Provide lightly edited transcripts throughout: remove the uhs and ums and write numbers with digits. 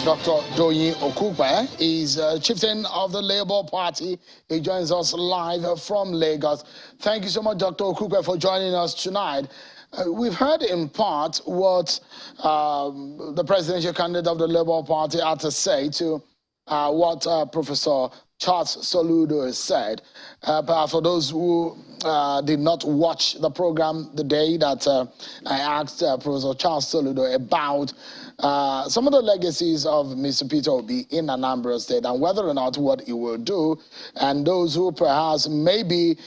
Dr. Doyin Okupe is chieftain of the Labour Party. He joins us live from Lagos. Thank you so much, Dr. Okupe, for joining us tonight. We've heard in part what the presidential candidate of the Labour Party had to say to what Professor Charles Soludo has said. But for those who did not watch the program the day that I asked Professor Charles Soludo about some of the legacies of Mr. Peter Obi in Anambra State and whether or not what he will do, and those who perhaps maybe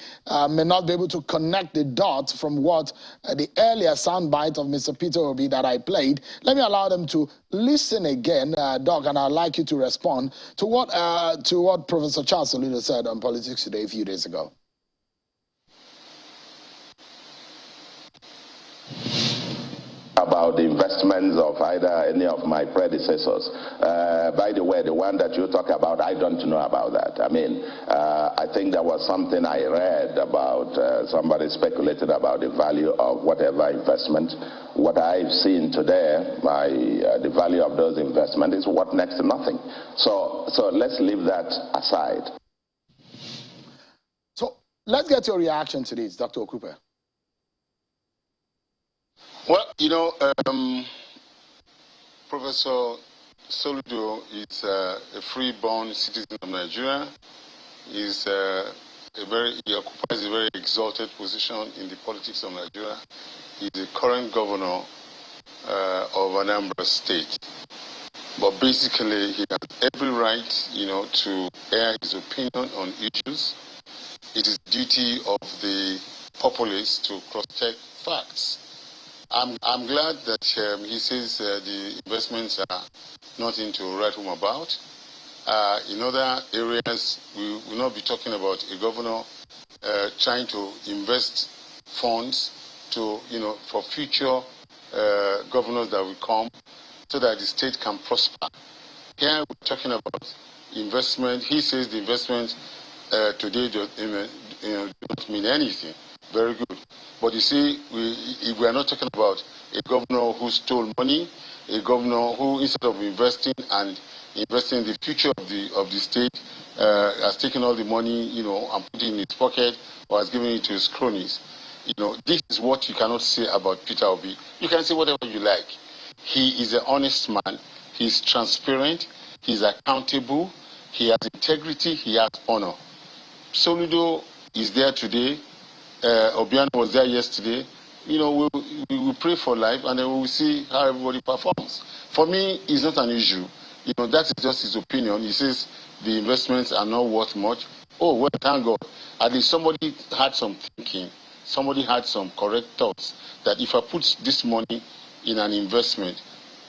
may not be able to connect the dots from what the earlier soundbite of Mr. Peter Obi that I played, let me allow them to listen again, Doc, and I'd like you to respond to what Professor Charles Soludo said on Politics Today a few days ago. About the investments of either any of my predecessors. By the way, the one that you talk about, I don't know about that. I mean, I think there was something I read about, somebody speculated about the value of whatever investment. What I've seen today, the value of those investments is worth next to nothing. So let's leave that aside. So let's get your reaction to this, Dr. Okupe. Well, you know, Professor Soludo is a free-born citizen of Nigeria. He occupies a very exalted position in the politics of Nigeria. He's the current governor of Anambra State. But basically, he has every right, you know, to air his opinion on issues. It is the duty of the populace to cross-check facts. I'm glad that he says the investments are nothing to write home about. In other areas, we will not be talking about a governor trying to invest funds to, you know, for future governors that will come, so that the state can prosper. Here we're talking about investment. He says the investment today don't mean anything. Very good. But you see, we are not talking about a governor who stole money, a governor who, instead of investing in the future of the state, has taken all the money, you know, and put it in his pocket or has given it to his cronies. You know, this is what you cannot say about Peter Obi. You can say whatever you like. He is an honest man. He's transparent. He's accountable. He has integrity. He has honor. Soludo is there today. Obiano was there yesterday. You know, we pray for life, and then we will see how everybody performs. For me, it's not an issue. You know, that is just his opinion. He says the investments are not worth much. Oh, well, thank God. At least somebody had some thinking. Somebody had some correct thoughts that if I put this money in an investment,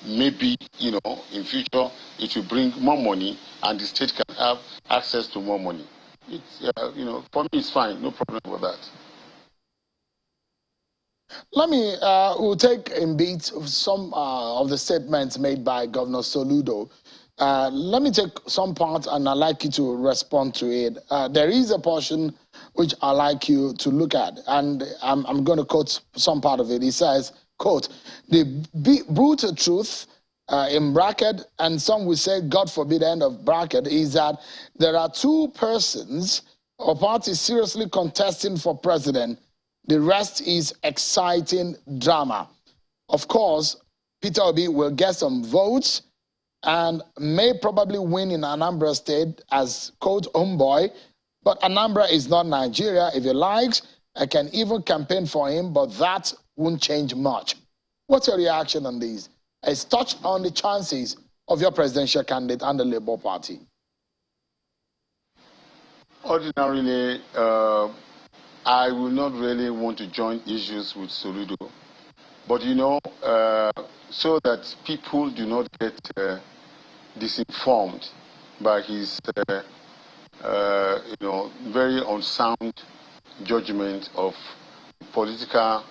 maybe, you know, in future it will bring more money and the state can have access to more money. It's, you know, for me, it's fine. No problem with that. Let me, we'll take in beats some of the statements made by Governor Soludo. Let me take some part and I'd like you to respond to it. There is a portion which I'd like you to look at, and I'm going to quote some part of it. He says, quote, "The brutal truth, in bracket, and some will say, God forbid, end of bracket, is that there are two persons or parties seriously contesting for president. The rest is exciting drama. Of course, Peter Obi will get some votes and may probably win in Anambra State as, quote, homeboy. But Anambra is not Nigeria. If he likes, I can even campaign for him, but that won't change much." What's your reaction on these? It's touched on the chances of your presidential candidate and the Labour Party. Ordinarily, I will not really want to join issues with Soludo, but you know, so that people do not get disinformed by his, you know, very unsound judgment of political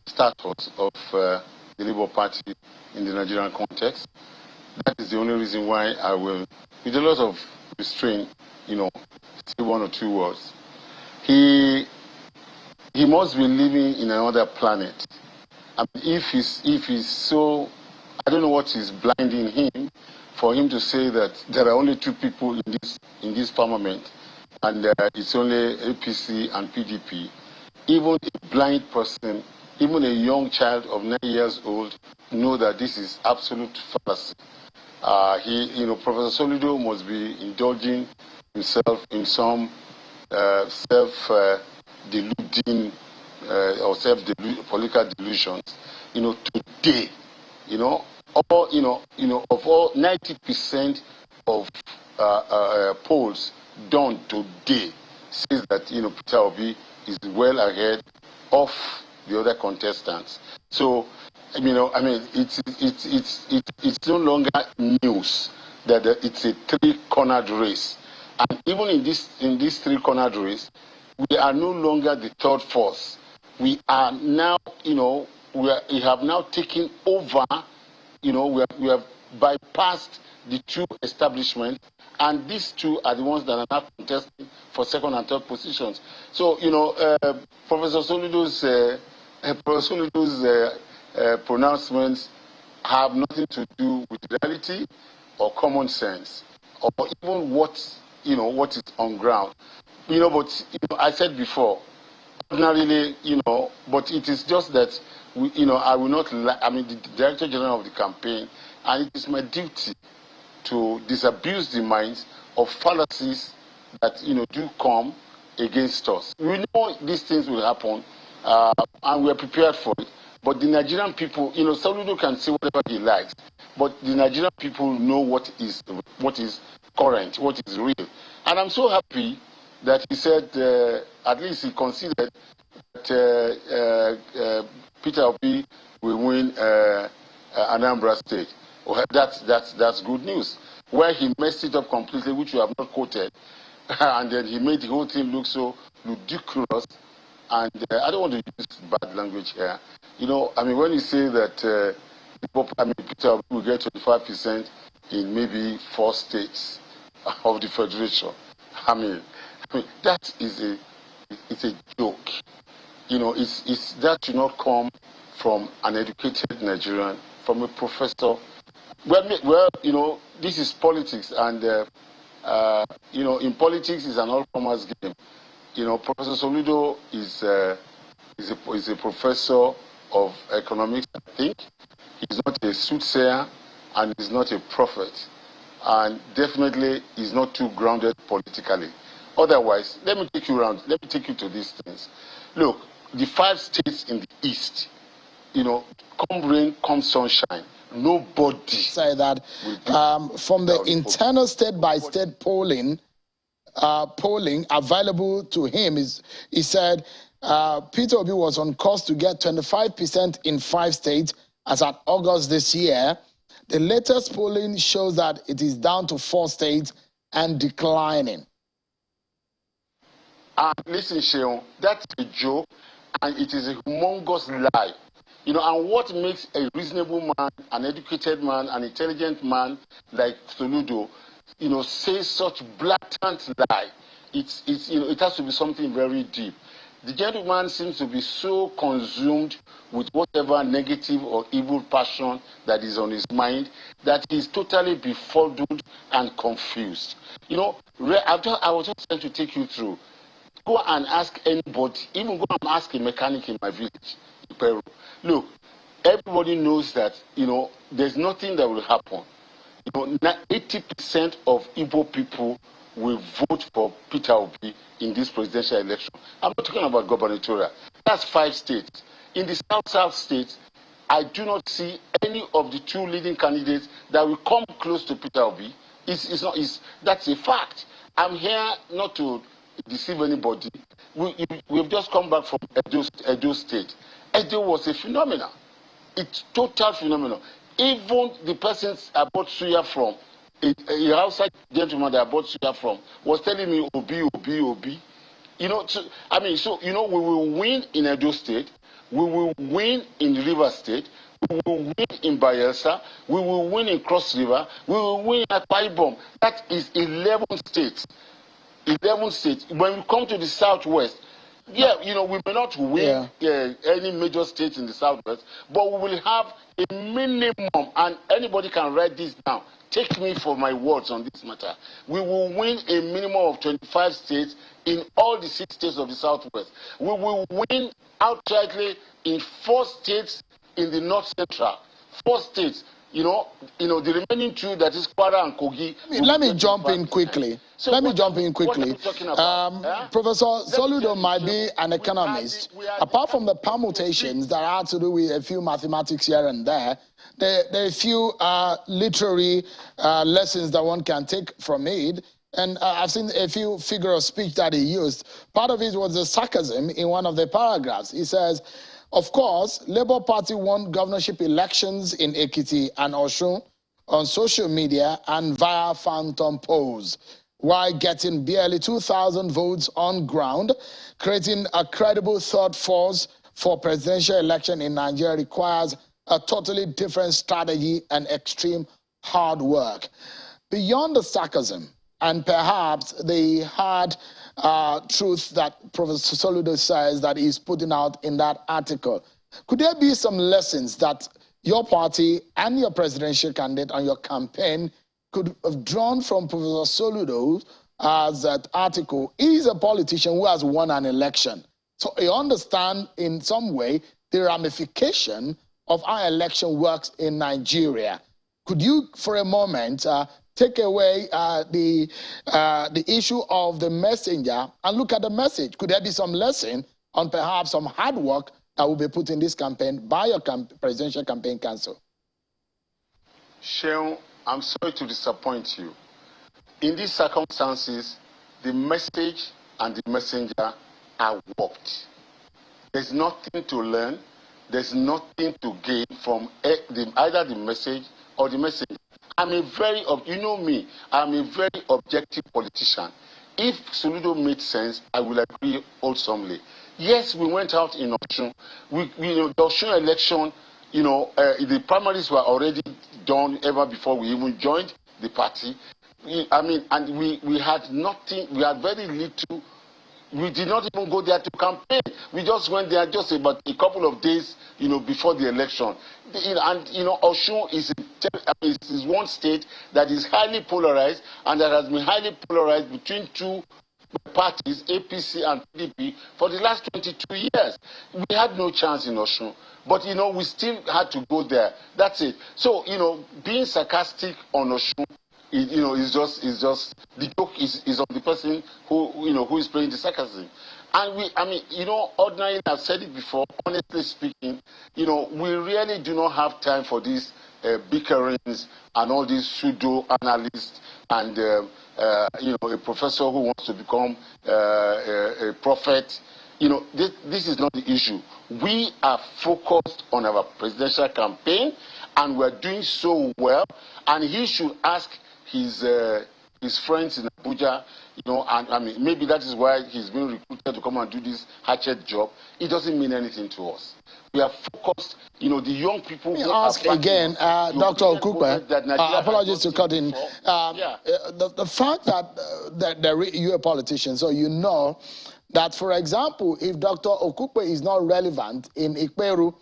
status of the Labour Party in the Nigerian context. That is the only reason why I will, with a lot of restraint, you know, say one or two words. He must be living in another planet. I mean, if he's so I don't know what is blinding him for him to say that there are only two people in this parliament, and it's only APC and PDP. Even a blind person, even a young child of 9 years old, know that this is absolute fallacy. Professor Soludo must be indulging himself in some self-deluding or political delusions. Today, of all 90% of polls done today says that Peter Obi is well ahead of the other contestants. So, it's no longer news that it's a three-cornered race. And even in this three-cornered race, we are no longer the third force. We are now, we have now taken over. We have bypassed the two establishments, and these two are the ones that are now contesting for second and third positions. So, Professor Soludo's pronouncements have nothing to do with reality or common sense, or even what is on ground. But I said before, ordinarily, but it is just that I will not. The Director General of the campaign, and it is my duty to disabuse the minds of fallacies that do come against us. We know these things will happen, and we are prepared for it. But the Nigerian people, Soludo can say whatever he likes, but the Nigerian people know what is current, what is real. And I'm so happy that he said, at least he considered that Peter Obi will win Anambra State. Well, that's good news. Where he messed it up completely, which we have not quoted, and then he made the whole thing look so ridiculous. And I don't want to use bad language here. When you say that Peter Obi will get 25% in maybe 4 states of the federation, that is it's a joke. That should not come from an educated Nigerian, from a professor. Well, this is politics, and in politics, it's an all-comers game. Professor Soludo is a professor of economics, I think. He's not a soothsayer, and he's not a prophet, and definitely he's not too grounded politically. Otherwise, let me take you around. Let me take you to these things. Look, the 5 states in the East, come rain, come sunshine, nobody say that from the internal state-by-state polling available to him, he said Peter Obi was on course to get 25% in 5 states as at August this year. The latest polling shows that it is down to 4 states and declining. Listen, Sheon, that's a joke, and it is a humongous lie. And what makes a reasonable man, an educated man, an intelligent man like Soludo, say such blatant lie? It has to be something very deep. The gentleman seems to be so consumed with whatever negative or evil passion that is on his mind that he's totally befuddled and confused. I was just trying to take you through. Go and ask anybody, even go and ask a mechanic in my village, in Peru. Look, everybody knows that, there's nothing that will happen. 80% of Igbo people will vote for Peter Obi in this presidential election. I'm not talking about gubernatorial. That's 5 states. In the South states, I do not see any of the 2 leading candidates that will come close to Peter Obi. That's a fact. I'm here not to deceive anybody. We've just come back from Edo State. Edo was a phenomenon. It's total phenomenon. Even the persons I bought suya from, a outside gentleman that I bought suya from, was telling me Obi. We will win in Edo State. We will win in River State. We will win in Bayelsa. We will win in Cross River. We will win at Paibom. That is 11 states. 11 states. When we come to the Southwest, Yeah, you know, we may not win any major state in the Southwest, but we will have a minimum, and anybody can write this down. Take me for my words on this matter. We will win a minimum of 25 states in all the 6 states of the Southwest. We will win outrightly in 4 states in the North Central. 4 states. You know, the remaining 2, that is Kwara and Kogi. Let me jump in quickly. So Professor Soludo might be an economist. Apart from the permutations that are to do with a few mathematics here and there, there are a few literary lessons that one can take from it. And I've seen a few figure of speech that he used. Part of it was the sarcasm in one of the paragraphs. He says, of course, Labour Party won governorship elections in Ekiti and Osun on social media and via phantom polls, while getting barely 2,000 votes on ground. Creating a credible third force for presidential election in Nigeria requires a totally different strategy and extreme hard work. Beyond the sarcasm and perhaps the hard truth that Professor Soludo says that he's putting out in that article, could there be some lessons that your party and your presidential candidate and your campaign could have drawn from Professor Soludo as that article? He's a politician who has won an election. So you understand in some way the ramification of how election works in Nigeria. Could you, for a moment, take away the issue of the messenger and look at the message? Could there be some lesson on perhaps some hard work that will be put in this campaign by your presidential campaign council? Sheon, I'm sorry to disappoint you. In these circumstances, the message and the messenger are warped. There's nothing to learn. There's nothing to gain from either the message or the messenger. I'm a very, you know me, I'm a very objective politician. If Soludo made sense, I will agree wholesomely. Yes, we went out in Osun. The Osun election, the primaries were already done ever before we even joined the party. And we had nothing, we had very little. We did not even go there to campaign. We just went there just about a couple of days, before the election. And, Osun is one state that is highly polarized, and that has been highly polarized between 2 parties, APC and PDP, for the last 22 years. We had no chance in Osun. But, we still had to go there. That's it. So, being sarcastic on Osun, is just the joke is on the person who is playing the sarcasm. And ordinarily, I've said it before, honestly speaking, we really do not have time for these bickerings and all these pseudo analysts and a professor who wants to become a prophet. This is not the issue. We are focused on our presidential campaign, and we're doing so well. And he should ask his friends in Abuja, and maybe that is why he's been recruited to come and do this hatchet job. It doesn't mean anything to us. We are focused, the young people. Let me ask again, Dr. Okupe, apologies to cut in. The fact that you're a politician, so you know that, for example, if Dr. Okupe is not relevant in Ikperu,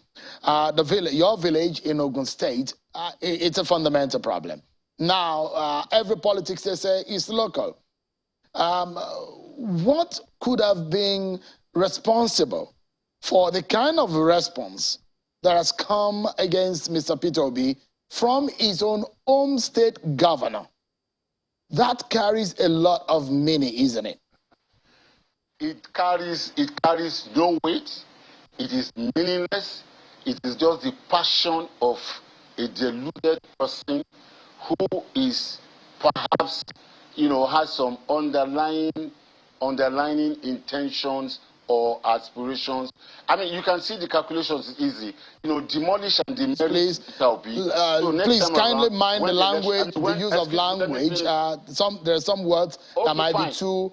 your village in Ogun State, it's a fundamental problem. Now, every politics, they say, is local. What could have been responsible for the kind of response that has come against Mr. Peter Obi from his own home state governor? That carries a lot of meaning, isn't it? It carries no weight. It is meaningless. It is just the passion of a deluded person who is perhaps, has some underlying intentions or aspirations. You can see the calculations is easy. Demolish and demolish. Please kindly mind the language, the use of language. There are some words that might be too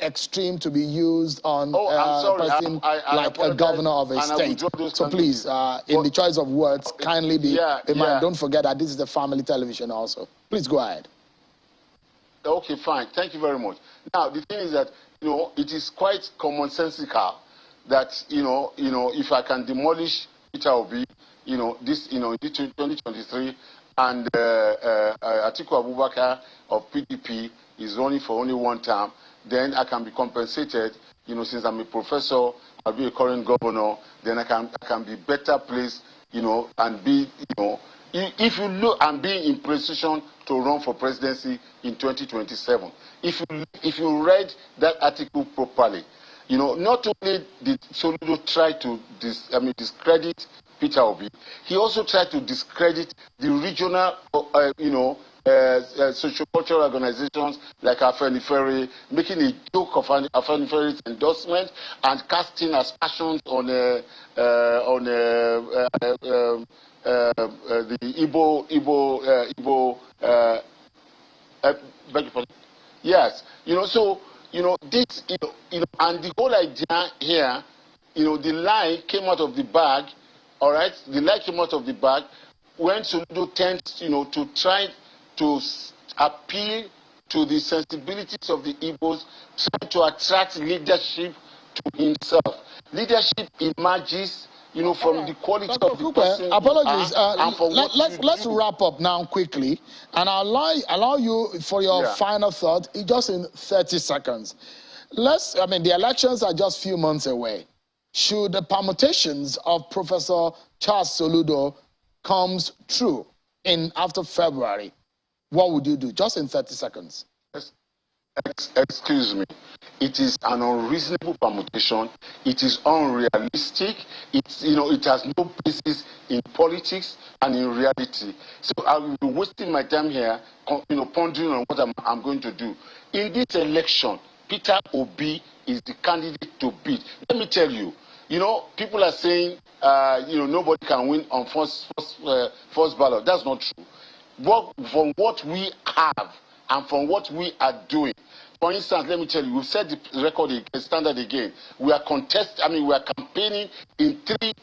extreme to be used on a person like a governor of a state. So please, in the choice of words, kindly be in mind. Don't forget that this is the family television also. Please go ahead. Okay, fine. Thank you very much. Now, the thing is that, it is quite commonsensical that, if I can demolish Peter Obi, this, in 2023, and Atiku Abubakar of PDP is running for only one term, then I can be compensated, since I'm a professor, I'll be a current governor, then I can be better placed, and be, if you look and be in position to run for presidency in 2027, if you read that article properly, not only did Soludo try to discredit Peter Obi, he also tried to discredit the regional, socio-cultural organizations like Afenifere, making a joke of Afenifere's endorsement and casting aspersions on the Igbo. Yes, so this, and the whole idea here, the lie came out of the bag. All right, the lie came out of the bag when Soludo tends, to try to appeal to the sensibilities of the Igbos, try to attract leadership to himself. Leadership emerges, from the quality Dr. of the Okupe, person. apologies. Let's do. wrap up now quickly, and I'll allow you for your final thought, just in 30 seconds. The elections are just a few months away. Should the permutations of Professor Charles Soludo comes true after February, what would you do? Just in 30 seconds. Excuse me. It is an unreasonable permutation. It is unrealistic. It has no basis in politics and in reality. So I will be wasting my time here, pondering on what I'm going to do. In this election, Peter Obi is the candidate to beat. Let me tell you, people are saying, nobody can win on first ballot. That's not true. From what we have and from what we are doing, for instance, let me tell you, we've set the record standard again. We are we are campaigning in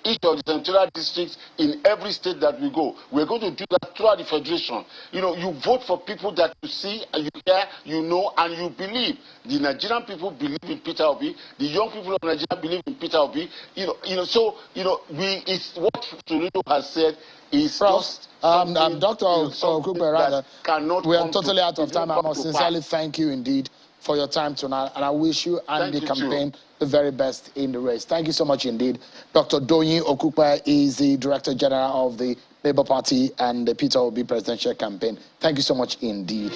each of the senatorial districts in every state that we go. We're going to do that throughout the federation. You vote for people that you see and you hear, and you believe. The Nigerian people believe in Peter Obi. The young people of Nigeria believe in Peter Obi. It's what Soludo has said is just something, Dr. Okupe, rather, cannot we are totally out of time. I must sincerely thank you indeed for your time tonight, and I wish you and the campaign the very best in the race. Thank you so much indeed. Dr. Doyin Okupe is the Director General of the Labour Party and the Peter Obi presidential campaign. Thank you so much indeed.